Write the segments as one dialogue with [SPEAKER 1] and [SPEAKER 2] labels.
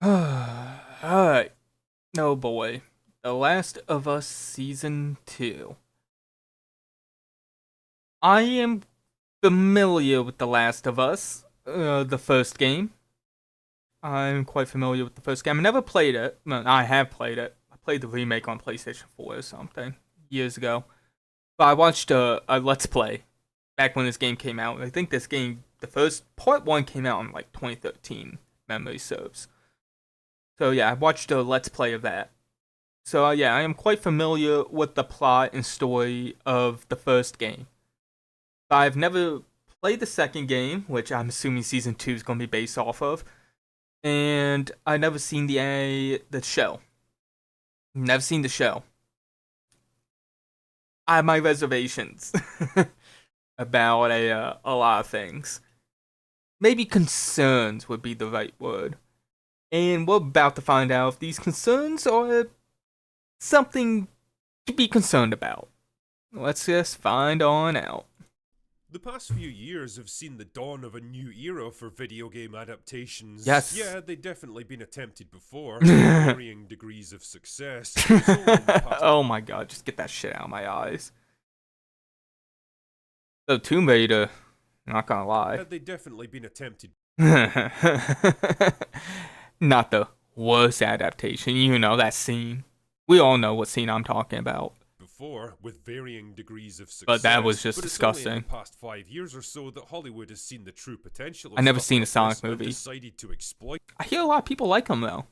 [SPEAKER 1] Alright. Oh boy. The Last of Us Season 2. I am familiar with The Last of Us, the first game. I'm quite familiar with the first game. I never played it. Well, I have played it. I played the remake on PlayStation 4 or something years ago. But I watched a Let's Play back when this game came out. I think this game, the first part 1 came out in like 2013, memory serves. So yeah, I watched a Let's Play of that. So yeah, I am quite familiar with the plot and story of the first game. But I've never played the second game, which I'm assuming Season 2 is going to be based off of. And I've never seen the show. Never seen the show. I have my reservations about a lot of things. Maybe concerns would be the right word. And we're about to find out if these concerns are something to be concerned about. Let's just find on out.
[SPEAKER 2] The past few years have seen the dawn of a new era for video game adaptations.
[SPEAKER 1] Yes.
[SPEAKER 2] Yeah, they've definitely been attempted before, with varying degrees of success.
[SPEAKER 1] Oh my god, just get that shit out of my eyes. So Tomb Raider, not gonna lie.
[SPEAKER 2] They've definitely been attempted.
[SPEAKER 1] Not the worst adaptation, you know that scene. We all know what scene I'm talking about.
[SPEAKER 2] Before, with varying degrees of success.
[SPEAKER 1] But that was just
[SPEAKER 2] but it's
[SPEAKER 1] disgusting.
[SPEAKER 2] only in the past 5 years or so that Hollywood has seen the true potential of
[SPEAKER 1] I never
[SPEAKER 2] stuff
[SPEAKER 1] seen a
[SPEAKER 2] like
[SPEAKER 1] Sonic
[SPEAKER 2] this and
[SPEAKER 1] movie.
[SPEAKER 2] decided to exploit.
[SPEAKER 1] I hear a lot of people like him though.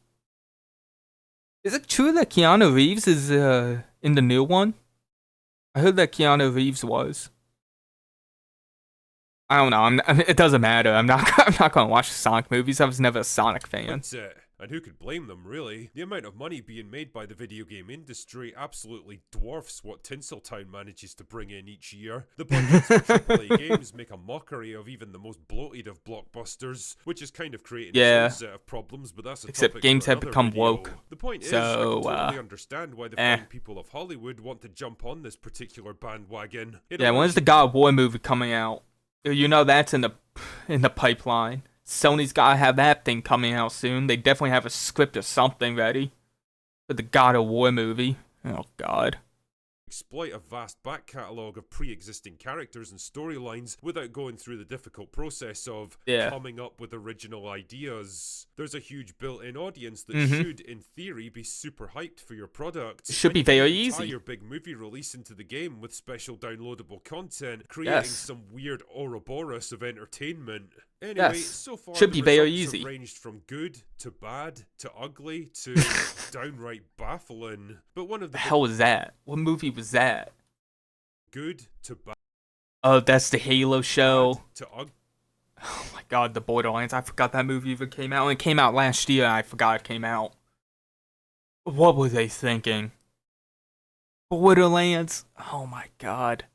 [SPEAKER 1] Is it true that Keanu Reeves is in the new one? I heard that Keanu Reeves was. I don't know. It doesn't matter. I'm not gonna watch Sonic movies. I was never a Sonic fan.
[SPEAKER 2] That's it. And who could blame them, really? The amount of money being made by the video game industry absolutely dwarfs what Tinseltown manages to bring in each year. The budgets for AAA games make a mockery of even the most bloated of blockbusters, which is kind of creating its own set of problems, but that's a
[SPEAKER 1] Except
[SPEAKER 2] topic
[SPEAKER 1] games
[SPEAKER 2] for
[SPEAKER 1] have
[SPEAKER 2] another
[SPEAKER 1] become
[SPEAKER 2] video.
[SPEAKER 1] woke.
[SPEAKER 2] The point is,
[SPEAKER 1] So,
[SPEAKER 2] I can totally understand why the fine people of Hollywood want to jump on this particular bandwagon.
[SPEAKER 1] Yeah, when's the God of War movie coming out? You know that's in the pipeline. Sony's gotta have that thing coming out soon. They definitely have a script or something ready for the God of War movie. Oh god.
[SPEAKER 2] Exploit a vast back catalogue of pre-existing characters and storylines without going through the difficult process of coming up with original ideas. There's a huge built-in audience that should, in theory, be super hyped for your product.
[SPEAKER 1] It should be very easy.
[SPEAKER 2] Tie your big movie release into the game with special downloadable content, creating some weird Ouroboros of entertainment. Anyway, so far
[SPEAKER 1] should
[SPEAKER 2] the
[SPEAKER 1] be very
[SPEAKER 2] results
[SPEAKER 1] easy.
[SPEAKER 2] have ranged from good to bad to ugly to downright baffling. But one of the
[SPEAKER 1] hell was that? What movie was that?
[SPEAKER 2] Good to bad.
[SPEAKER 1] Oh, that's the Halo show.
[SPEAKER 2] To
[SPEAKER 1] oh my god, the Borderlands. I forgot that movie even came out. It came out last year. I forgot it came out. What were they thinking? Borderlands? Oh my god.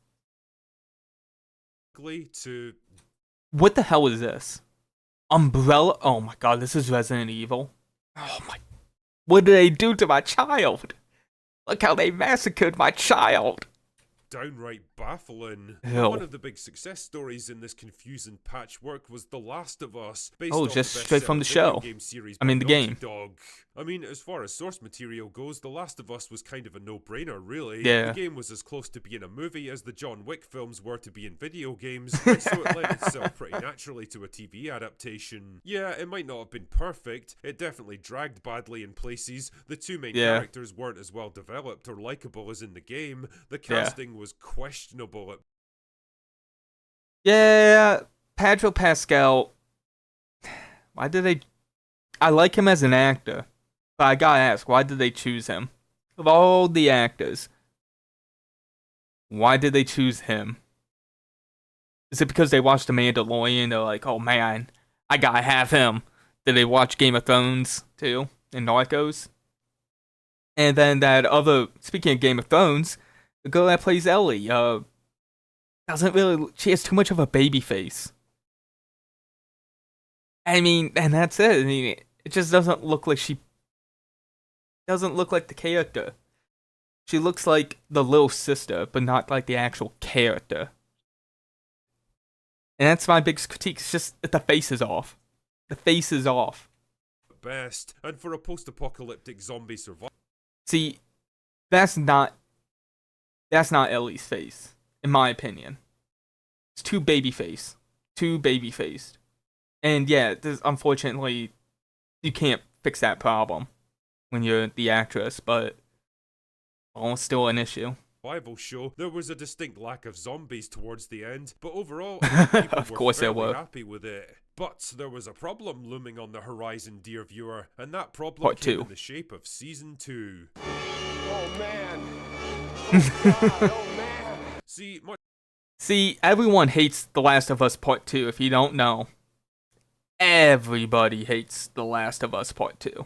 [SPEAKER 2] Ugly to...
[SPEAKER 1] What the hell is this? Umbrella? Oh my god, this is Resident Evil. Oh my... What did they do to my child? Look how they massacred my child.
[SPEAKER 2] Downright baffling.
[SPEAKER 1] Ew.
[SPEAKER 2] One of the big success stories in this confusing patchwork was The Last of Us, based
[SPEAKER 1] just
[SPEAKER 2] off the
[SPEAKER 1] straight from the show.
[SPEAKER 2] game series
[SPEAKER 1] I mean,
[SPEAKER 2] by
[SPEAKER 1] the
[SPEAKER 2] Naughty
[SPEAKER 1] game.
[SPEAKER 2] Dog. I mean, as far as source material goes, The Last of Us was kind of a no-brainer, really.
[SPEAKER 1] Yeah.
[SPEAKER 2] The game was as close to being a movie as the John Wick films were to being video games, and so it led itself pretty naturally to a TV adaptation. Yeah, it might not have been perfect. It definitely dragged badly in places. The two main characters weren't as well developed or likable as in the game. The casting was questionable at
[SPEAKER 1] Pedro Pascal. Why did they... I like him as an actor, but I gotta ask, why did they choose him? Of all the actors, why did they choose him? Is it because they watched The Mandalorian and they're like, oh man, I gotta have him? Did they watch Game of Thrones too, and Narcos? And then that other, speaking of Game of Thrones, the girl that plays Ellie, doesn't really, she has too much of a baby face. I mean, and that's it. I mean, it just doesn't look like doesn't look like the character. She looks like the little sister, but not like the actual character. And that's my biggest critique. It's just that the face is off. The face is off.
[SPEAKER 2] at best, and for a post-apocalyptic zombie survival.
[SPEAKER 1] See, that's not Ellie's face, in my opinion. It's too baby-faced. And yeah, unfortunately, you can't fix that problem when you're the actress, but it's still an issue.
[SPEAKER 2] Survival show, there was a distinct lack of zombies towards the end, but overall, I think people
[SPEAKER 1] Of course there
[SPEAKER 2] fairly
[SPEAKER 1] were.
[SPEAKER 2] happy with it. But there was a problem looming on the horizon, dear viewer, and that problem
[SPEAKER 1] Part
[SPEAKER 2] came
[SPEAKER 1] 2.
[SPEAKER 2] in the shape of Season 2.
[SPEAKER 3] Oh man. Oh God, oh man.
[SPEAKER 2] See,
[SPEAKER 1] everyone hates The Last of Us Part 2, if you don't know. Everybody hates The Last of Us Part 2.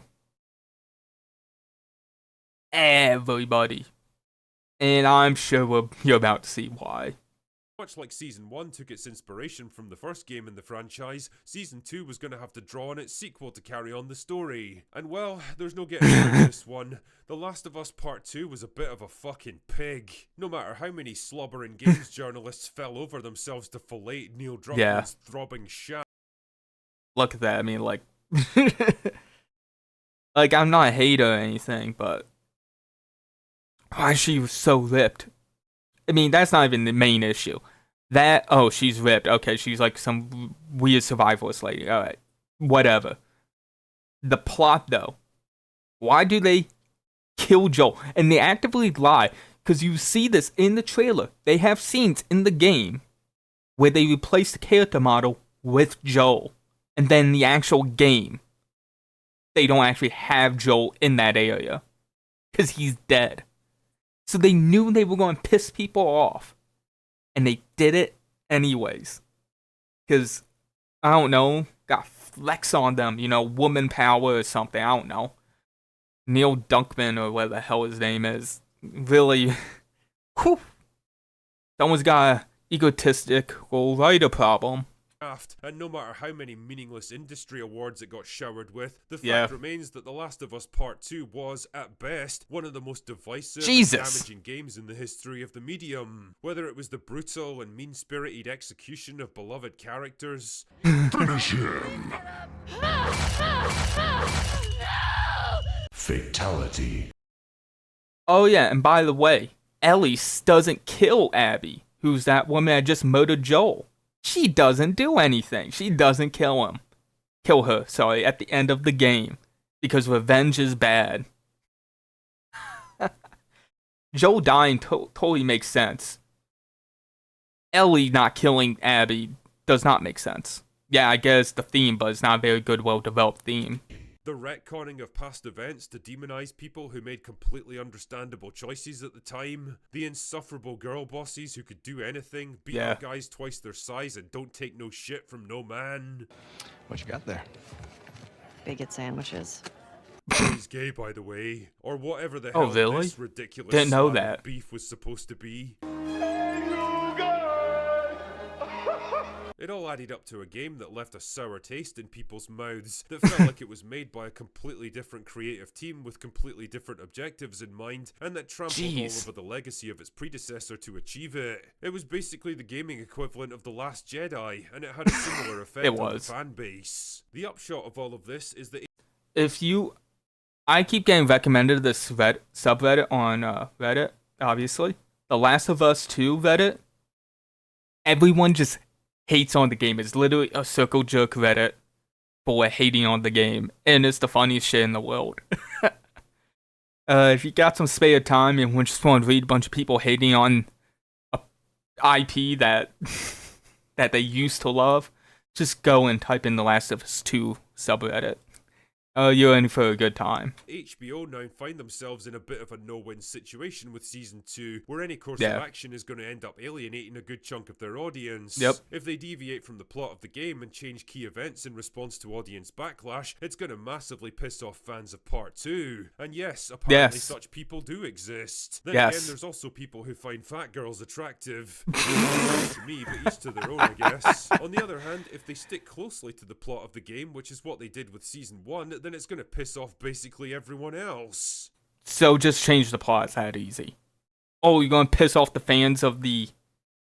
[SPEAKER 1] Everybody. And I'm sure you're about to see why.
[SPEAKER 2] much like Season 1 took its inspiration from the first game in the franchise, Season 2 was going to have to draw on its sequel to carry on the story. And well, there's no getting around this one. The Last of Us Part 2 was a bit of a fucking pig. No matter how many slobbering games journalists fell over themselves to fillet Neil Druckmann's throbbing shaft.
[SPEAKER 1] Look at that, I mean, like... like, I'm not a hater or anything, but... why she was so ripped? I mean, that's not even the main issue. She's ripped. Okay, she's like some weird survivalist lady. Alright, whatever. The plot, though. Why do they kill Joel? And they actively lie, because you see this in the trailer. They have scenes in the game where they replace the character model with Joel. And then the actual game, they don't actually have Joel in that area, because he's dead. So they knew they were going to piss people off. And they did it anyways. Because, I don't know, got flex on them, you know, woman power or something, I don't know. Neil Druckmann or whatever the hell his name is. Really, whew. Someone's got an egotistical writer problem.
[SPEAKER 2] And no matter how many meaningless industry awards it got showered with, the fact remains that The Last of Us Part 2 was, at best, one of the most divisive and damaging games in the history of the medium. Whether it was the brutal and mean-spirited execution of beloved characters...
[SPEAKER 4] Finish him! Fatality.
[SPEAKER 1] Oh yeah, and by the way, Ellie doesn't kill Abby, who's that woman that just murdered Joel. She doesn't do anything. She doesn't kill him. Kill her, sorry, at the end of the game. Because revenge is bad. Joel dying totally makes sense. Ellie not killing Abby does not make sense. Yeah, I guess the theme, but it's not a very good, well-developed theme.
[SPEAKER 2] The retconning of past events to demonize people who made completely understandable choices at the time. The insufferable girl bosses who could do anything, beat up guys twice their size and don't take no shit from no man.
[SPEAKER 5] What you got there?
[SPEAKER 6] Bigot sandwiches.
[SPEAKER 2] He's gay, by the way. Or whatever the hell this ridiculous
[SPEAKER 1] Didn't know
[SPEAKER 2] slab
[SPEAKER 1] that.
[SPEAKER 2] of beef was supposed to be. It all added up to a game that left a sour taste in people's mouths, that felt like it was made by a completely different creative team with completely different objectives in mind, and that trampled all over the legacy of its predecessor to achieve it. It was basically the gaming equivalent of The Last Jedi, and it had a similar effect on the fan base. The upshot of all of this is that
[SPEAKER 1] I keep getting recommended this subreddit on Reddit, obviously. The Last of Us 2 Reddit. Everyone just hates on the game. It's literally a circle jerk Reddit for hating on the game, and it's the funniest shit in the world. If you got some spare time and just want to read a bunch of people hating on a IP that they used to love, just go and type in The Last of Us 2 subreddit. You're in for a good time.
[SPEAKER 2] HBO now find themselves in a bit of a no-win situation with Season 2, where any course of action is going to end up alienating a good chunk of their audience. If they deviate from the plot of the game and change key events in response to audience backlash, it's going to massively piss off fans of Part 2. And yes, apparently such people do exist. Then again, there's also people who find fat girls attractive. To me, but each to their own, I guess. On the other hand, if they stick closely to the plot of the game, which is what they did with Season 1, then it's going to piss off basically everyone else.
[SPEAKER 1] So just change the plot, it's that easy. Oh, you're going to piss off the fans of the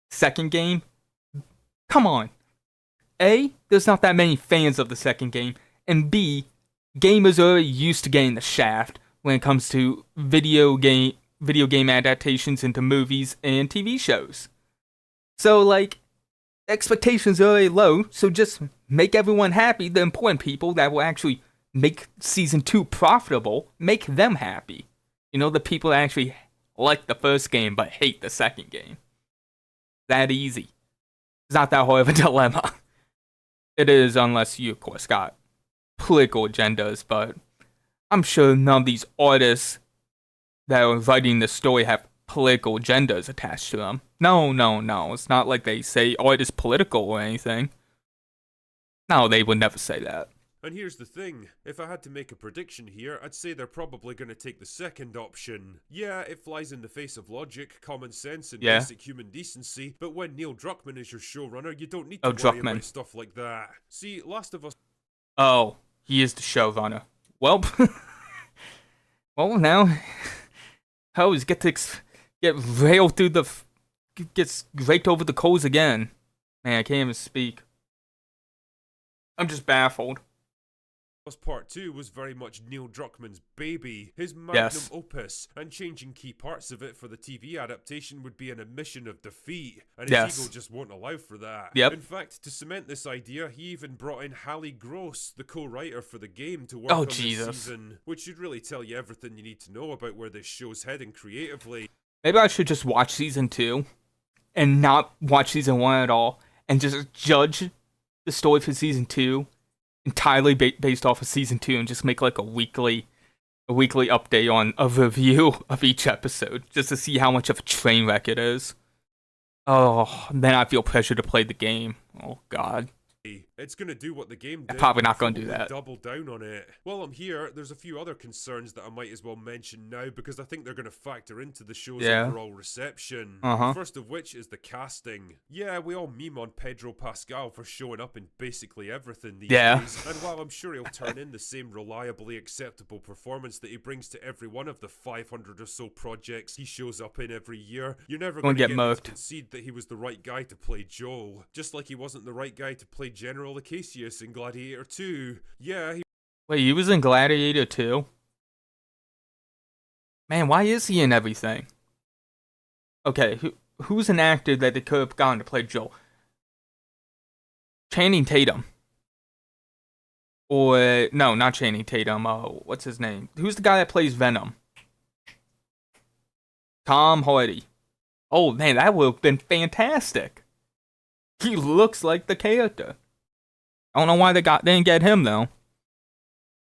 [SPEAKER 1] second game? Come on. A, there's not that many fans of the second game, and B, gamers are used to getting the shaft when it comes to video game adaptations into movies and TV shows. So like expectations are very low, so just make everyone happy. The important people that will actually make season 2 profitable, make them happy. You know, the people that actually like the first game but hate the second game. That easy. It's not that hard of a dilemma. It is, unless you, of course, got political agendas, but I'm sure none of these artists that are writing this story have political agendas attached to them. No. It's not like they say art is political or anything. No, they would never say that.
[SPEAKER 2] And here's the thing, if I had to make a prediction here, I'd say they're probably going to take the second option. Yeah, it flies in the face of logic, common sense, and basic human decency, but when Neil Druckmann is your showrunner, you don't need to worry about stuff like that. See, Last of Us...
[SPEAKER 1] Oh, he is the showrunner. Well, well now, hoes get railed through gets raked over the coals again. Man, I can't even speak. I'm just baffled.
[SPEAKER 2] Part 2 was very much Neil Druckmann's baby, his magnum opus, and changing key parts of it for the TV adaptation would be an admission of defeat, and his ego just won't allow for that. In fact, to cement this idea, he even brought in Hallie Gross, the co-writer for the game, to work on this season, which should really tell you everything you need to know about where this show's heading creatively.
[SPEAKER 1] Maybe I should just watch season 2, and not watch season 1 at all, and just judge the story for season 2 entirely based off of season 2 and just make like a weekly update on a review of each episode just to see how much of a train wreck it is. Oh, then I feel pressure to play the game. Oh god.
[SPEAKER 2] It's gonna do what the game did.
[SPEAKER 1] I'm probably not gonna do that.
[SPEAKER 2] Double down on it. While I'm here, there's a few other concerns that I might as well mention now because I think they're gonna factor into the show's overall reception. First of which is the casting. Yeah, we all meme on Pedro Pascal for showing up in basically everything these days. And while I'm sure he'll turn in the same reliably acceptable performance that he brings to every one of the 500 or so projects he shows up in every year, you're never gonna get me to concede that he was the right guy to play Joel. Just like he wasn't the right guy to play General Acacius in Gladiator 2. Yeah,
[SPEAKER 1] Wait, he was in Gladiator 2? Man, why is he in everything? Okay, who's an actor that they could have gone to play Joel? Channing Tatum. Or, no, not Channing Tatum. What's his name? Who's the guy that plays Venom? Tom Hardy. Oh, man, that would have been fantastic. He looks like the character. I don't know why they didn't get him, though.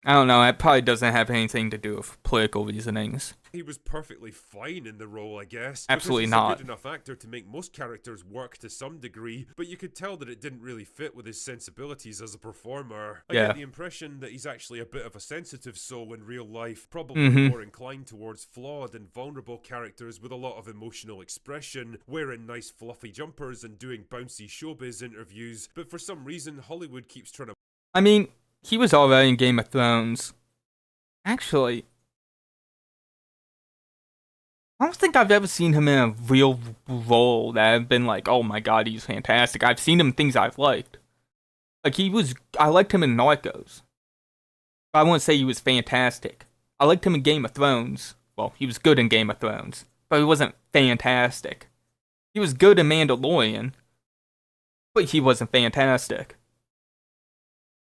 [SPEAKER 1] I don't know, it probably doesn't have anything to do with political reasonings.
[SPEAKER 2] He was perfectly fine in the role, I guess.
[SPEAKER 1] Absolutely
[SPEAKER 2] he's
[SPEAKER 1] not.
[SPEAKER 2] A good enough actor to make most characters work to some degree, but you could tell that it didn't really fit with his sensibilities as a performer. I get the impression that he's actually a bit of a sensitive soul in real life, probably more inclined towards flawed and vulnerable characters with a lot of emotional expression, wearing nice fluffy jumpers and doing bouncy showbiz interviews, but for some reason Hollywood keeps trying to...
[SPEAKER 1] I mean, he was already in Game of Thrones. Actually, I don't think I've ever seen him in a real role that I've been like, oh my god, he's fantastic. I've seen him in things I've liked. Like, I liked him in Narcos. But I wouldn't say he was fantastic. I liked him in Game of Thrones. Well, he was good in Game of Thrones, but he wasn't fantastic. He was good in Mandalorian, but he wasn't fantastic.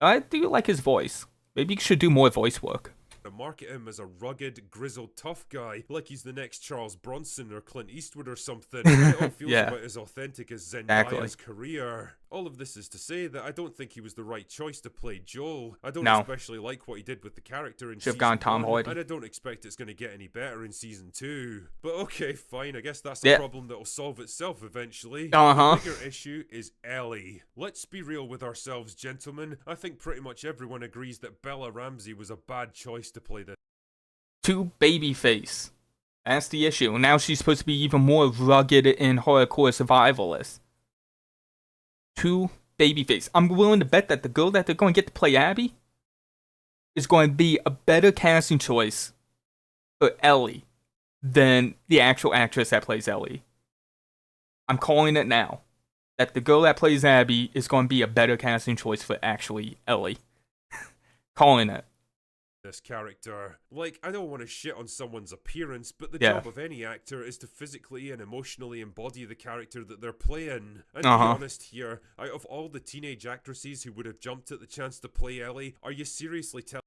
[SPEAKER 1] I do like his voice. Maybe he should do more voice work.
[SPEAKER 2] To market him as a rugged, grizzled, tough guy, like he's the next Charles Bronson or Clint Eastwood or something. It all feels about as authentic as Zendaya's career. All of this is to say that I don't think he was the right choice to play Joel. I don't especially like what he did with the character in season 1, and I don't expect it's going to get any better in season 2. But okay, fine, I guess that's a problem that will solve itself eventually. The bigger issue is Ellie. Let's be real with ourselves, gentlemen. I think pretty much everyone agrees that Bella Ramsey was a bad choice to play this.
[SPEAKER 1] Too babyface. That's the issue. Now she's supposed to be even more rugged and hardcore survivalist. Too babyface. I'm willing to bet that the girl that they're going to get to play Abby is going to be a better casting choice for Ellie than the actual actress that plays Ellie. I'm calling it now. That the girl that plays Abby is going to be a better casting choice for actually Ellie. Calling it.
[SPEAKER 2] this character. Like, I don't want to shit on someone's appearance, but the
[SPEAKER 1] Yeah.
[SPEAKER 2] job of any actor is to physically and emotionally embody the character that they're playing. And to be
[SPEAKER 1] Uh-huh.
[SPEAKER 2] honest here, out of all the teenage actresses who would have jumped at the chance to play Ellie, are you seriously telling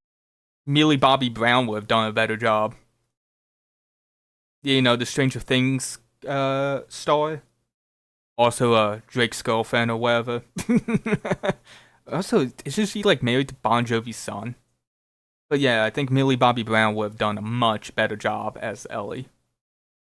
[SPEAKER 1] Millie Bobby Brown would have done a better job. You know, the Stranger Things star. Also, Drake's girlfriend or whatever. Also, isn't she like married to Bon Jovi's son? But yeah, I think Millie Bobby Brown would have done a much better job as Ellie.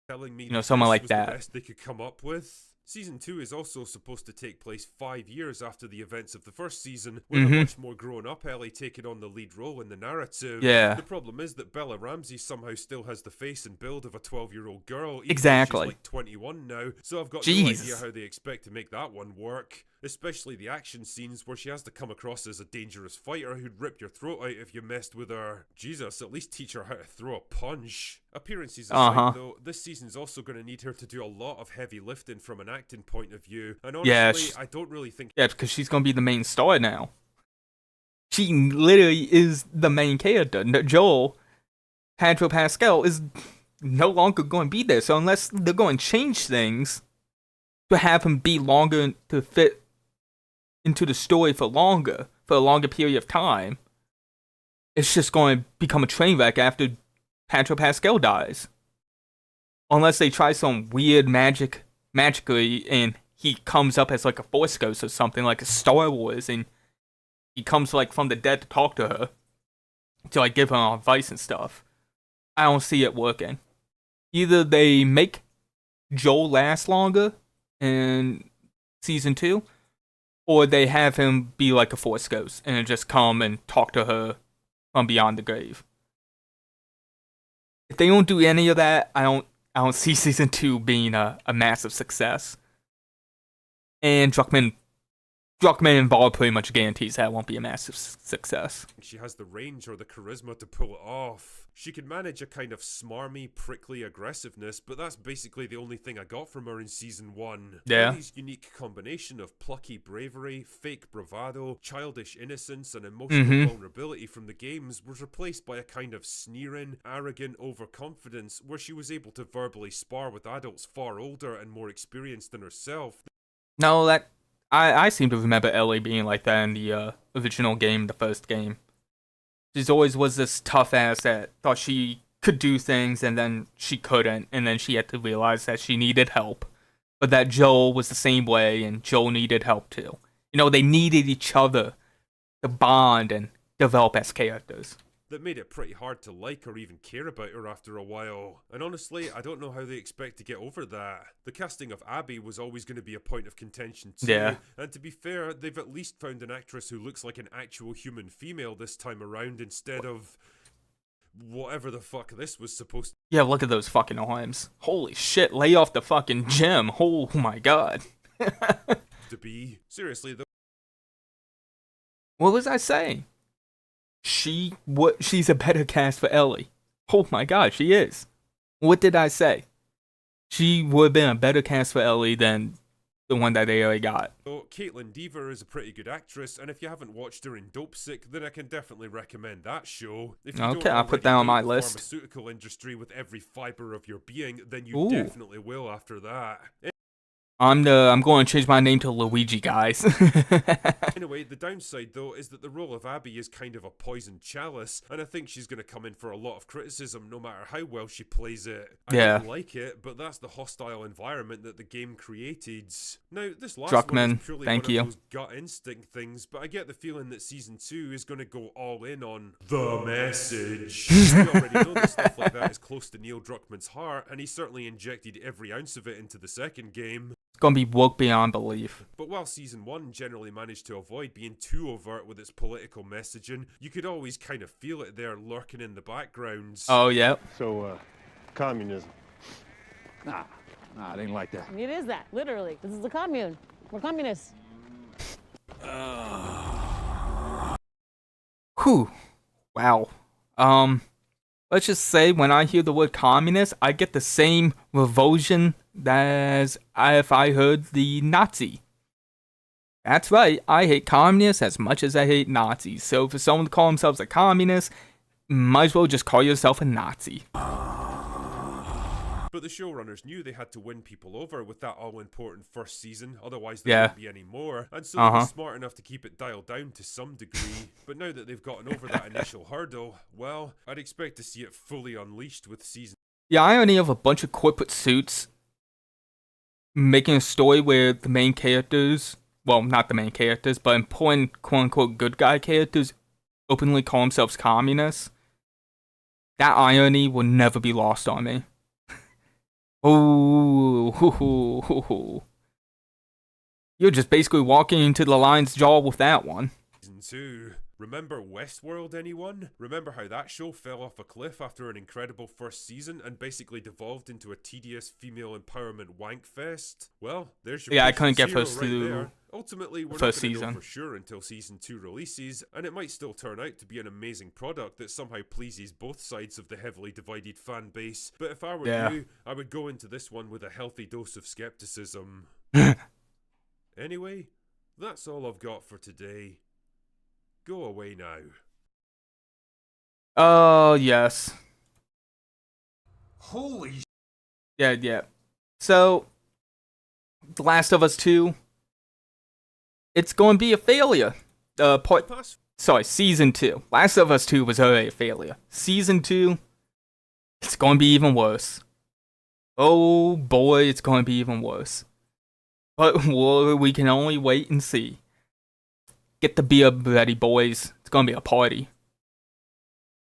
[SPEAKER 2] me
[SPEAKER 1] You know, someone
[SPEAKER 2] this
[SPEAKER 1] like
[SPEAKER 2] was
[SPEAKER 1] that.
[SPEAKER 2] the best they could come up with? Season 2 is also supposed to take place 5 years after the events of the first season, with a much more grown-up Ellie taking on the lead role in the narrative.
[SPEAKER 1] Yeah.
[SPEAKER 2] The problem is that Bella Ramsey somehow still has the face and build of a 12-year-old girl, even though
[SPEAKER 1] Exactly.
[SPEAKER 2] she's like 21 now, so I've got no
[SPEAKER 1] Jeez.
[SPEAKER 2] idea how they expect to make that one work. Especially the action scenes where she has to come across as a dangerous fighter who'd rip your throat out if you messed with her. Jesus, at least teach her how to throw a punch. Appearances aside though, this season's also going to need her to do a lot of heavy lifting from an acting point of view, and honestly,
[SPEAKER 1] Yeah,
[SPEAKER 2] I don't really think
[SPEAKER 1] Yeah, because she's gonna be the main star now. She literally is the main character. Joel, Pedro Pascal, is no longer going to be there. So unless they're going to change things to have him be longer, to fit into the story for a longer period of time, it's just going to become a train wreck after Pedro Pascal dies. Unless they try some weird magically, and he comes up as like a Force ghost or something, like a Star Wars, and he comes like from the dead to talk to her, to like give her advice and stuff. I don't see it working. Either they make Joel last longer in season 2, or they have him be like a Force ghost and just come and talk to her from beyond the grave. If they don't do any of that, I don't see season 2 being a massive success. And Druckmann and Ball pretty much guarantees that it won't be a massive success.
[SPEAKER 2] she has the range or the charisma to pull it off. She can manage a kind of smarmy, prickly aggressiveness, but that's basically the only thing I got from her in season 1.
[SPEAKER 1] Yeah.
[SPEAKER 2] Ellie's unique combination of plucky bravery, fake bravado, childish innocence, and emotional vulnerability from the games was replaced by a kind of sneering, arrogant overconfidence where she was able to verbally spar with adults far older and more experienced than herself.
[SPEAKER 1] No, I seem to remember Ellie being like that in the original game, the first game. She always was this tough ass that thought she could do things and then she couldn't, and then she had to realize that she needed help. But that Joel was the same way, and Joel needed help too. You know, they needed each other to bond and develop as characters.
[SPEAKER 2] That made it pretty hard to like or even care about her after a while. And honestly, I don't know how they expect to get over that. The casting of Abby was always going to be a point of contention too.
[SPEAKER 1] Yeah.
[SPEAKER 2] And to be fair, they've at least found an actress who looks like an actual human female this time around instead of whatever the fuck this was supposed
[SPEAKER 1] Yeah, look at those fucking arms. Holy shit, lay off the fucking gym. Oh my god.
[SPEAKER 2] to be. Seriously though.
[SPEAKER 1] What was I saying? She's a better cast for Ellie. Oh my god, she is. What did I say? She would have been a better cast for Ellie than the one that they already got.
[SPEAKER 2] So, Caitlin Dever is a pretty good actress, and if you haven't watched her in Dope Sick, then I can definitely recommend that show. If you
[SPEAKER 1] Okay,
[SPEAKER 2] don't
[SPEAKER 1] I'll put
[SPEAKER 2] already
[SPEAKER 1] that on
[SPEAKER 2] hate
[SPEAKER 1] my
[SPEAKER 2] the
[SPEAKER 1] list.
[SPEAKER 2] Pharmaceutical industry with every fiber of your being, then you
[SPEAKER 1] Ooh.
[SPEAKER 2] definitely will after that.
[SPEAKER 1] I'm going to change my name to Luigi, guys.
[SPEAKER 2] Anyway, the downside though is that the role of Abby is kind of a poisoned chalice, and I think she's going to come in for a lot of criticism no matter how well she plays it. I
[SPEAKER 1] Yeah.
[SPEAKER 2] don't like it, but that's the hostile environment that the game created. Now, this last
[SPEAKER 1] Druckmann,
[SPEAKER 2] one is purely
[SPEAKER 1] thank
[SPEAKER 2] one
[SPEAKER 1] you.
[SPEAKER 2] of those gut instinct things, but I get the feeling that season 2 is going to go all in on the message. We already know that stuff like that is close to Neil Druckmann's heart, and he certainly injected every ounce of it into the second game.
[SPEAKER 1] It's going to be woke beyond belief.
[SPEAKER 2] But while season 1 generally managed to avoid being too overt with its political messaging, you could always kind of feel it there lurking in the background.
[SPEAKER 1] Oh, yeah.
[SPEAKER 3] So, communism.
[SPEAKER 5] Nah, it ain't like that.
[SPEAKER 7] It is that, literally. This is the commune. We're communists.
[SPEAKER 1] Whew. Wow. Let's just say when I hear the word communist, I get the same revulsion as if I heard the Nazi. That's right, I hate communists as much as I hate Nazis. So for someone to call themselves a communist might as well just call yourself a Nazi.
[SPEAKER 2] But the showrunners knew they had to win people over with that all-important first season, otherwise there
[SPEAKER 1] Yeah.
[SPEAKER 2] wouldn't be any more, and so they were smart enough to keep it dialed down to some degree. But now that they've gotten over that initial hurdle, well, I'd expect to see it fully unleashed with season.
[SPEAKER 1] Yeah, I only have a bunch of corporate suits making a story where the main characters, well, not the main characters, but important quote-unquote good guy characters openly call themselves communists. That irony will never be lost on me. Oh, you're just basically walking into the lion's jaw with that one.
[SPEAKER 2] Season 2. Remember Westworld, anyone? Remember how that show fell off a cliff after an incredible first season and basically devolved into a tedious female empowerment wank fest? Well, there's your
[SPEAKER 1] Yeah, I
[SPEAKER 2] patient
[SPEAKER 1] couldn't get
[SPEAKER 2] zero
[SPEAKER 1] first
[SPEAKER 2] right
[SPEAKER 1] to
[SPEAKER 2] there. Ultimately, we're not
[SPEAKER 1] first
[SPEAKER 2] going to know
[SPEAKER 1] season.
[SPEAKER 2] for sure until season 2 releases, and it might still turn out to be an amazing product that somehow pleases both sides of the heavily divided fan base. But if I were you, I would go into this one with a healthy dose of skepticism. Anyway, that's all I've got for today. Go away now.
[SPEAKER 1] Oh, yes.
[SPEAKER 2] Holy
[SPEAKER 1] Yeah. So, The Last of Us 2, it's going to be a failure. Season 2. Last of Us 2 was already a failure. Season 2, it's going to be even worse. Oh boy, it's going to be even worse. But we can only wait and see. Get the beer ready, boys. It's going to be a party.